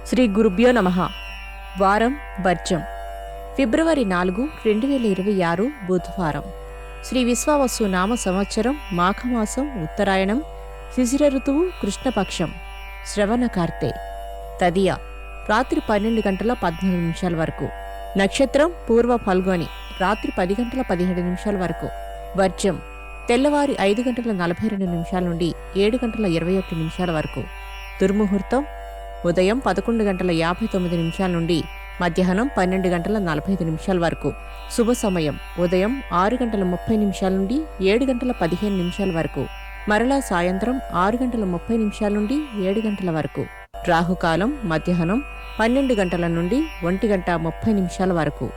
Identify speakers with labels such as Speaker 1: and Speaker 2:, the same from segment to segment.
Speaker 1: శ్రీ గురుభ్యో నమః. వారం వర్జం. ఫిబ్రవరి 4, 2026 బుధవారం. శ్రీ విశ్వావసు నామ సంవత్సరం మాఘమాసం ఉత్తరాయణం. శిశిర ఋతువు కృష్ణపక్షం. శ్రవణ కార్తె. తదియ రాత్రి 12 గంటల 14 నిమిషాల వరకు. నక్షత్రం పూర్వ ఫల్గొని రాత్రి 10 గంటల 17 నిమిషాల వరకు. వర్జం తెల్లవారి 5 గంటల 42 నిమిషాల నుండి 7 గంటల 21 నిమిషాల వరకు. దుర్ముహూర్తం ఉదయం 11 గంటల 59 నిమిషాల నుండి మధ్యాహ్నం 12 గంటల 45 నిమిషాల వరకు. శుభ సమయం ఉదయం 6 గంటల 30 నిమిషాల నుండి 7 గంటల 15 నిమిషాల వరకు. మరలా సాయంత్రం 6 గంటల 30 నిమిషాల నుండి 7 గంటల వరకు. రాహుకాలం మధ్యాహ్నం 12 గంటల నుండి 1 గంట 30 నిమిషాల వరకు.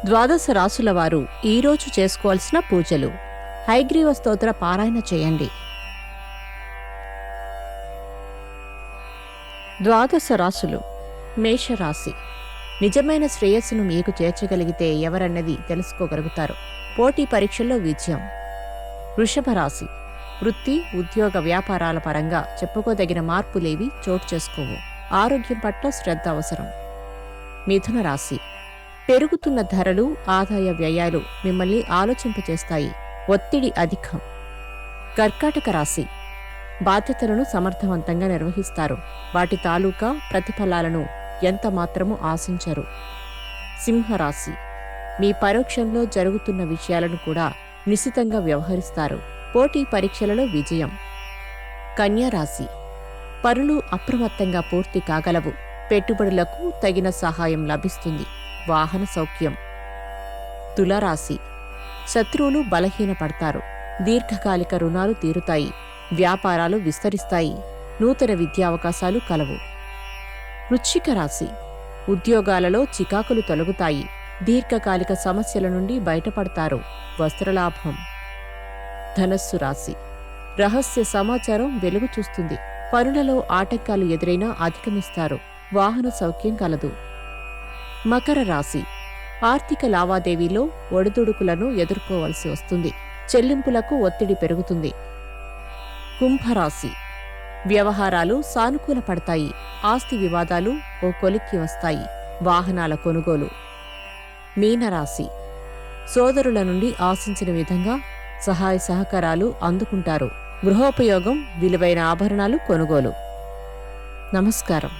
Speaker 1: ద్వాదశ రాసుల వారు ఈరోజు చేసుకోవాల్సిన పూజలు. హయగ్రీవ స్తోత్ర పారాయణ చేయండి. ద్వాదశ రాసులు. మేషరాశి. నిజమైన శ్రేయస్సును మీకు చేర్చగలిగితే ఎవరన్నది తెలుసుకోగలుగుతారు. పోటీ పరీక్షల్లో విజయం. వృషభ రాశి. వృత్తి, ఉద్యోగ, వ్యాపారాల పరంగా చెప్పుకోదగిన మార్పులేవి చోటు చేసుకోవు. ఆరోగ్యం పట్ల శ్రద్ధ అవసరం. మిథున రాశి. పెరుగుతున్న ధరలు, ఆదాయ వ్యయాలు మిమ్మల్ని ఆలోచింపచేస్తాయి. ఒత్తిడి అధికం. కర్కాటక రాశి. బాధ్యతలను సమర్థవంతంగా నిర్వహిస్తారు. వాటి తాలూకా ప్రతిఫలాలను ఎంత మాత్రమూ ఆశించరు. సింహరాశి. మీ పరోక్షంలో జరుగుతున్న విషయాలను కూడా నిశితంగా వ్యవహరిస్తారు. పోటీ పరీక్షలలో విజయం. కన్యారాశి. పనులు అప్రమత్తంగా పూర్తి కాగలవు. పెట్టుబడులకు తగిన సహాయం లభిస్తుంది. వాహన సౌఖ్యం. తులారాశి. శత్రువులు బలహీనపడతారు. దీర్ఘకాలిక రుణాలు తీరుతాయి. వ్యాపారాలు విస్తరిస్తాయి. నూతన విద్యావకాశాలు కలవు. వృశ్చిక రాశి. ఉద్యోగాలలో చికాకులు తొలగుతాయి. దీర్ఘకాలిక సమస్యల నుండి బయటపడతారు. వస్త్రలాభం. ధనస్సు రాశి. రహస్య సమాచారం వెలుగు చూస్తుంది. పనులలో ఆటంకాలు ఎదురైనా అధిగమిస్తారు. వాహన సౌఖ్యం కలదు. మకర రాశి. ఆర్థిక లావాదేవీలో ఒడిదుడుకులను ఎదుర్కోవలసి వస్తుంది. చెల్లింపులకు ఒత్తిడి పెరుగుతుంది. కుంభరాశి. వ్యవహారాలు సానుకూల పడతాయి. ఆస్తి వివాదాలు ఓ కొలిక్కి వస్తాయి. వాహనాల కొనుగోలు. మీనరాశి. సోదరుల నుండి ఆశించిన విధంగా సహాయ సహకారాలు అందుకుంటారు. గృహోపయోగం, విలువైన ఆభరణాలు కొనుగోలు. నమస్కారం.